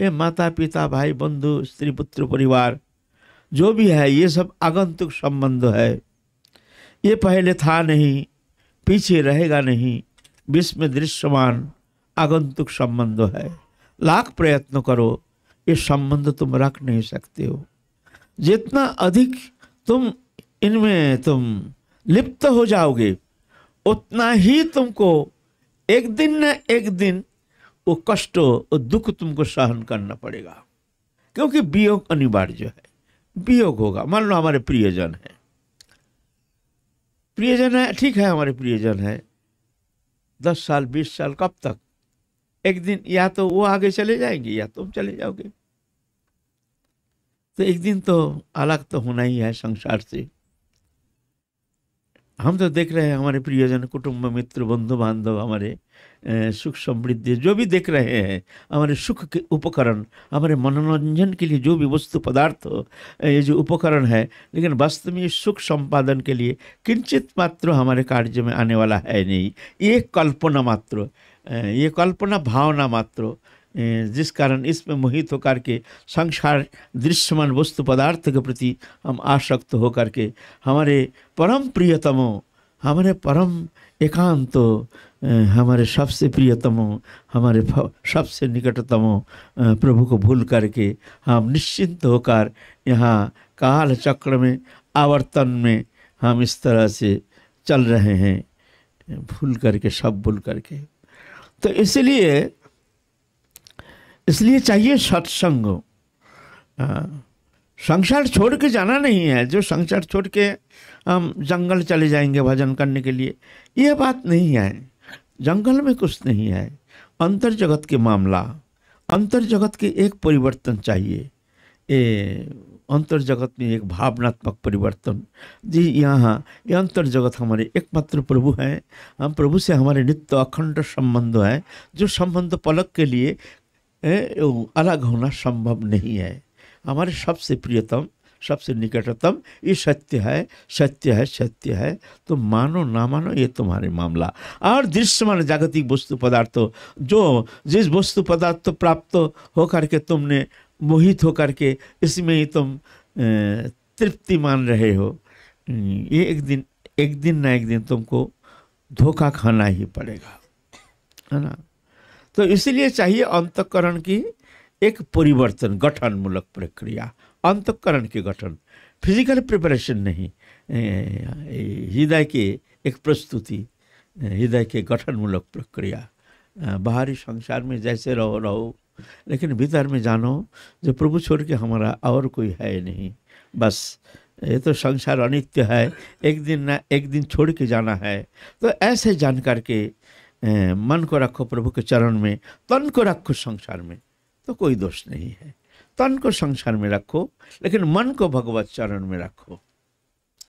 ये माता पिता भाई बंधु स्त्री पुत्र परिवार जो भी है ये सब आगंतुक संबंध है। ये पहले था नहीं, पीछे रहेगा नहीं, विश्व में दृश्यमान आगंतुक संबंध है। लाख प्रयत्न करो ये संबंध तुम रख नहीं सकते हो। जितना अधिक तुम इनमें तुम लिप्त हो जाओगे उतना ही तुमको एक दिन न एक दिन वो कष्ट और दुख तुमको सहन करना पड़ेगा, क्योंकि वियोग अनिवार्य है। वियोग होगा। मान लो हमारे प्रियजन है, प्रियजन है, ठीक है, हमारे प्रियजन है, 10 साल 20 साल, कब तक? एक दिन या तो वो आगे चले जाएंगे या तुम चले जाओगे। तो एक दिन तो अलग तो होना ही है संसार से। हम तो देख रहे हैं हमारे प्रियजन, कुटुंब, मित्र, बंधु बांधव, हमारे सुख समृद्धि जो भी देख रहे हैं, हमारे सुख के उपकरण, हमारे मनोरंजन के लिए जो भी वस्तु पदार्थ, ये जो उपकरण है, लेकिन वास्तव में सुख संपादन के लिए किंचित मात्र हमारे कार्य में आने वाला है नहीं। ये कल्पना मात्र, ये कल्पना भावना मात्र, जिस कारण इसमें मोहित होकर के संसार दृश्यमान वस्तु पदार्थ के प्रति हम आसक्त होकर के हमारे परम प्रियतमों, हमारे परम एकांतो, हमारे सबसे प्रियतमों, हमारे सबसे निकटतमों प्रभु को भूल करके हम निश्चिंत होकर यहाँ काल चक्र में, आवर्तन में हम इस तरह से चल रहे हैं, भूल करके, सब भूल करके। तो इसलिए चाहिए सत्संग। संसार छोड़ के जाना नहीं है। जो संसार छोड़ के हम जंगल चले जाएंगे भजन करने के लिए, यह बात नहीं है। जंगल में कुछ नहीं है। अंतर जगत के मामला, अंतर जगत के एक परिवर्तन चाहिए। अंतर जगत में एक भावनात्मक परिवर्तन। जी यहाँ ये अंतर जगत हमारे एकमात्र प्रभु हैं। हम प्रभु से हमारे नित्य अखंड संबंध है, जो संबंध पलक के लिए अलग होना संभव नहीं है। हमारे सबसे प्रियतम, सबसे निकटतम ये सत्य है, सत्य है, सत्य है। तो मानो ना मानो ये तुम्हारे मामला। और दृश्यमान जागतिक वस्तु पदार्थ, जो जिस वस्तु पदार्थ प्राप्त होकर के तुमने मोहित होकर के इसमें ही तुम तृप्ति मान रहे हो, ये एक दिन ना एक दिन तुमको धोखा खाना ही पड़ेगा, है ना। तो इसलिए चाहिए अंतःकरण की एक परिवर्तन, गठनमूलक प्रक्रिया। अंतःकरण के गठन, फिजिकल प्रिपरेशन नहीं, हृदय की एक प्रस्तुति, हृदय के गठनमूलक प्रक्रिया। बाहरी संसार में जैसे रहो, लेकिन भीतर में जानो जो प्रभु छोड़ के हमारा और कोई है नहीं। बस ये तो संसार अनित्य है, एक दिन ना एक दिन छोड़ के जाना है। तो ऐसे जान करके मन को रखो प्रभु के चरण में, तन को रखो संसार में, तो कोई दोष नहीं है। तन को संसार में रखो, लेकिन मन को भगवत चरण में रखो।